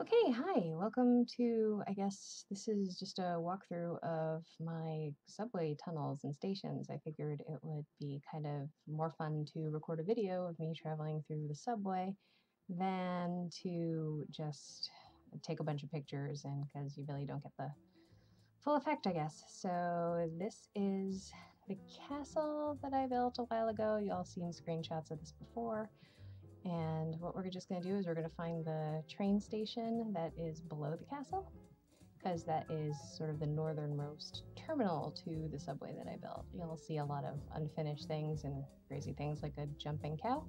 Okay, hi. Welcome to, I guess this is just a walkthrough of my subway tunnels and stations. I figured it would be kind of more fun to record a video of me traveling through the subway than to just take a bunch of pictures, and because you really don't get the full effect, I guess. So this is the castle that I built a while ago. You all seen screenshots of this before. And what we're just going to do is we're going to find the train station that is below the castle, because that is sort of the northernmost terminal to the subway that I built. You'll see a lot of unfinished things and crazy things like a jumping cow.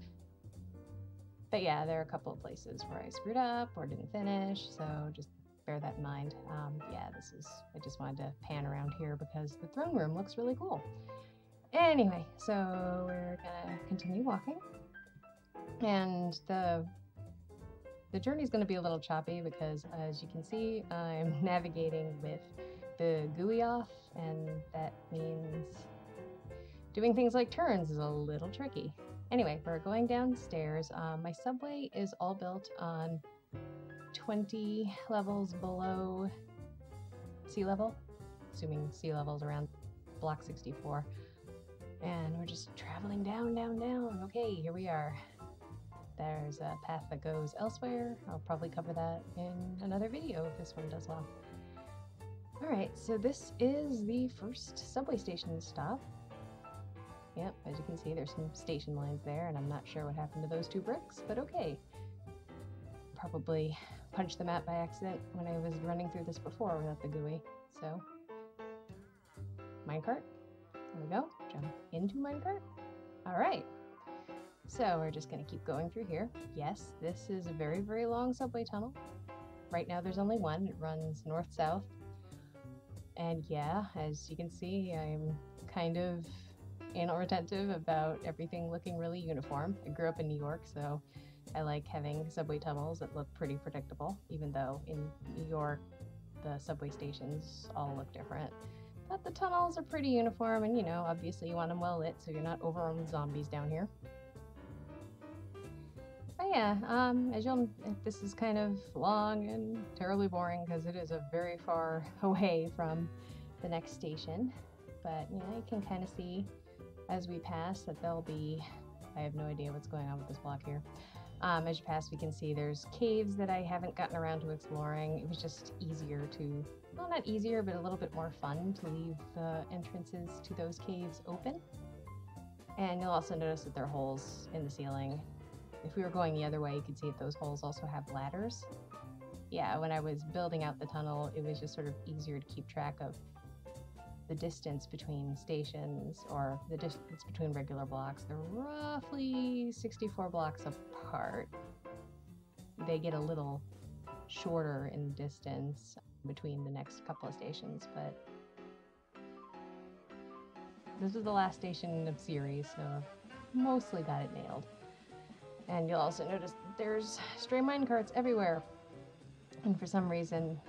But yeah, there are a couple of places where I screwed up or didn't finish, so just bear that in mind. Yeah, I just wanted to pan around here because the throne room looks really cool. Anyway, so we're going to continue walking. And the journey is going to be a little choppy because, as you can see, I'm navigating with the GUI off, and that means doing things like turns is a little tricky. Anyway, we're going downstairs. My subway is all built on 20 levels below sea level, assuming sea level is around block 64. And we're just traveling down. Okay, here we are. There's a path that goes elsewhere. I'll probably cover that in another video if this one does well. Alright, so this is the first subway station stop. Yep, as you can see, there's some station lines there, and I'm not sure what happened to those two bricks, but okay. Probably punched them out by accident when I was running through this before without the GUI. So, minecart. There we go. Jump into minecart. Alright. So we're just going to keep going through here. Yes, this is a very, very long subway tunnel. Right now there's only one. It runs north-south. And yeah, as you can see, I'm kind of anal retentive about everything looking really uniform. I grew up in New York, so I like having subway tunnels that look pretty predictable, even though in New York the subway stations all look different. But the tunnels are pretty uniform, and obviously you want them well lit so you're not overrun with zombies down here. But yeah, this is kind of long and terribly boring because it is a very far away from the next station. But you can kind of see as we pass that I have no idea what's going on with this block here. As you pass, we can see there's caves that I haven't gotten around to exploring. It was just easier to, well, not easier, but a little bit more fun to leave the entrances to those caves open. And you'll also notice that there are holes in the ceiling. If we were going the other way, you could see that those holes also have ladders. Yeah, when I was building out the tunnel, it was just sort of easier to keep track of the distance between stations, or the distance between regular blocks. They're roughly 64 blocks apart. They get a little shorter in distance between the next couple of stations, but this was the last station of series, so mostly got it nailed. And you'll also notice there's stray minecarts everywhere. And for some reason,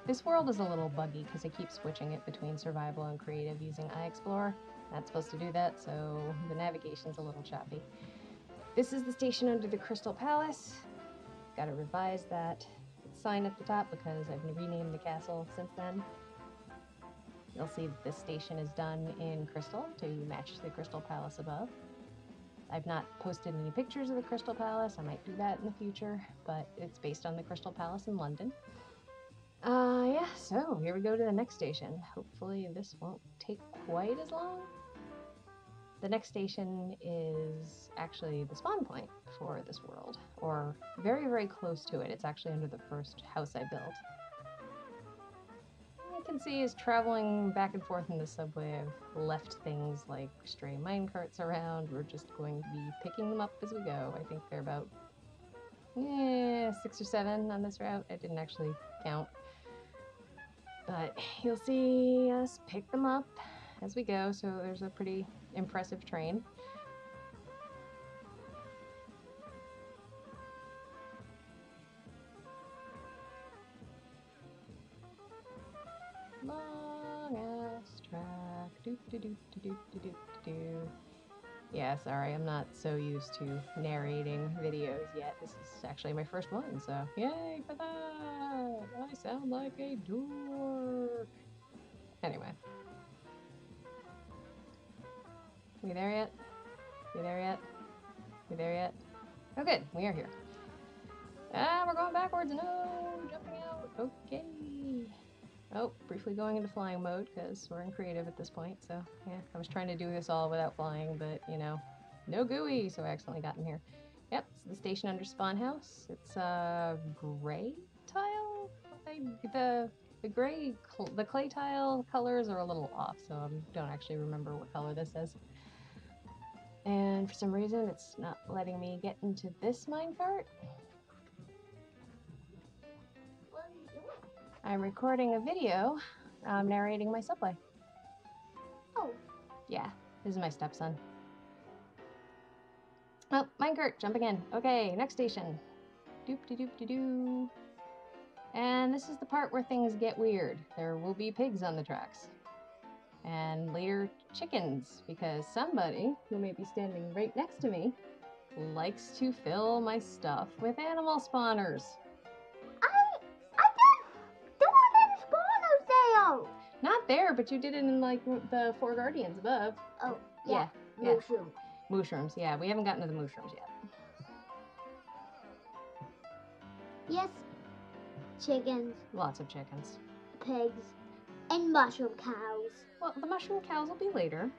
this world is a little buggy because I keep switching it between survival and creative using unexplored. Not supposed to do that, so the navigation's a little choppy. This is the station under the Crystal Palace. Gotta revise that sign at the top because I've renamed the castle since then. You'll see that this station is done in crystal to match the Crystal Palace above. I've not posted any pictures of the Crystal Palace. I might do that in the future, but it's based on the Crystal Palace in London. Yeah, so here we go to the next station. Hopefully this won't take quite as long. The next station is actually the spawn point for this world, or very, very close to it. It's actually under the first house I built. You can see as traveling back and forth in the subway, I've left things like stray minecarts around. We're just going to be picking them up as we go. I think they're about 6 or 7 on this route. I didn't actually count. But you'll see us pick them up as we go, so there's a pretty impressive train. Long-ass track. Yeah, sorry, I'm not so used to narrating videos yet. yet. This is actually my first one, so yay for that! I sound like a dork. Anyway. We there yet? We there yet? We there yet? Oh good, we are here. Ah, we're going backwards. No, jumping out. Okay. Oh, briefly going into flying mode because we're in creative at this point. So yeah, I was trying to do this all without flying, but you know, no GUI, so I accidentally got in here. Yep, it's the station under spawn house. It's gray tile. The clay tile colors are a little off, so I don't actually remember what color this is. And for some reason, it's not letting me get into this minecart. I'm recording a video narrating my subway. Oh. Yeah, this is my stepson. Oh, minecart, jumping in. Okay, next station. Doop-de-doop-de-doo. And this is the part where things get weird. There will be pigs on the tracks. And later, chickens, because somebody, who may be standing right next to me, likes to fill my stuff with animal spawners. Not there, but you did it in like the Four Guardians above. Oh, yeah. Mushrooms. Mushrooms, yeah. We haven't gotten to the mushrooms yet. Yes. Chickens. Lots of chickens. Pigs. And mushroom cows. Well, the mushroom cows will be later.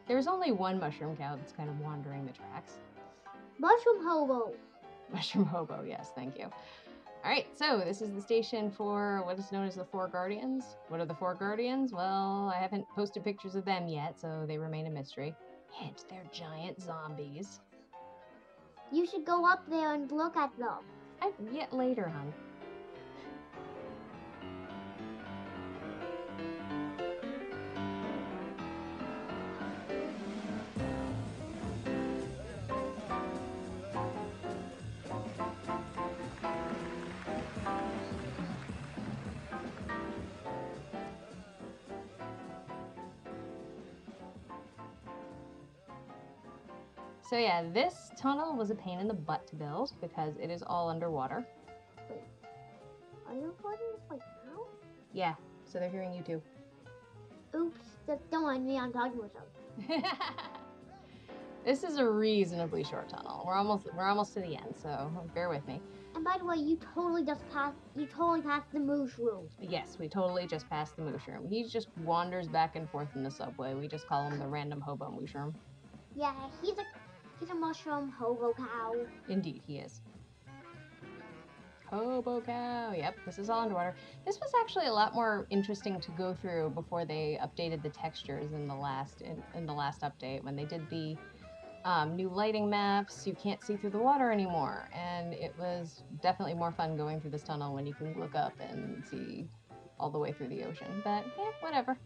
There's only one mushroom cow that's kind of wandering the tracks. Mushroom hobo. Mushroom hobo, yes, thank you. Alright, so this is the station for what is known as the Four Guardians. What are the Four Guardians? Well, I haven't posted pictures of them yet, so they remain a mystery. Hint, they're giant zombies. You should go up there and look at them. Yet later, hon. So yeah, this tunnel was a pain in the butt to build because it is all underwater. Wait, are you recording this like now? Yeah, so they're hearing you too. Oops, don't mind me, I'm talking with them. This is a reasonably short tunnel. We're almost to the end, so bear with me. And by the way, you totally passed the mushroom. Yes, we totally just passed the mushroom. He just wanders back and forth in the subway. We just call him the random hobo mushroom. Yeah, he's a mushroom hobo cow. Indeed, he is. Hobo cow. Yep, this is all underwater. This was actually a lot more interesting to go through before they updated the textures in the last update. When they did the new lighting maps, you can't see through the water anymore, and it was definitely more fun going through this tunnel when you can look up and see all the way through the ocean. But yeah, whatever.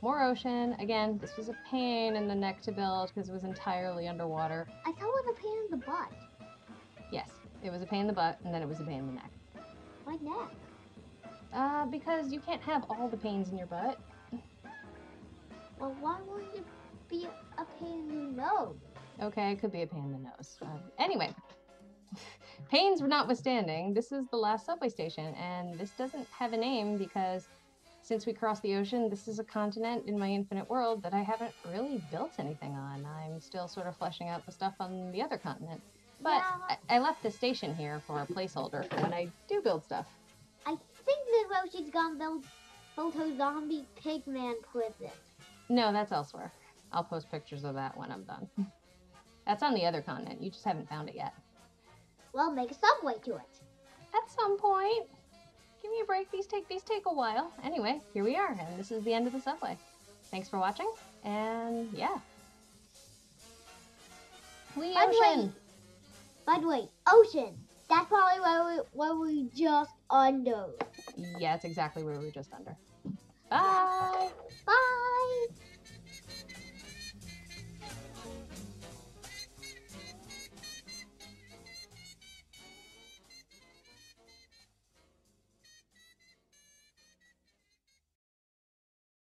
More ocean. Again, this was a pain in the neck to build because it was entirely underwater. I thought it was a pain in the butt. Yes, it was a pain in the butt, and then it was a pain in the neck. Why neck? Because you can't have all the pains in your butt. Well, why wouldn't it be a pain in the nose? Okay, it could be a pain in the nose. Anyway, pains notwithstanding, this is the last subway station, and this doesn't have a name because since we crossed the ocean, this is a continent in my infinite world that I haven't really built anything on. I'm still sort of fleshing out the stuff on the other continent. But yeah. I left the station here for a placeholder for when I do build stuff. I think this Roshi's gonna build Photo Zombie Pigman prison. No, that's elsewhere. I'll post pictures of that when I'm done. That's on the other continent. You just haven't found it yet. Well, make a subway to it. At some point. Give me a break. These take a while. Anyway, here we are, and this is the end of the subway. Thanks for watching, and yeah. Ocean. By the way, ocean. That's probably where we just under. Yeah, it's exactly where we were just under. Bye. Bye.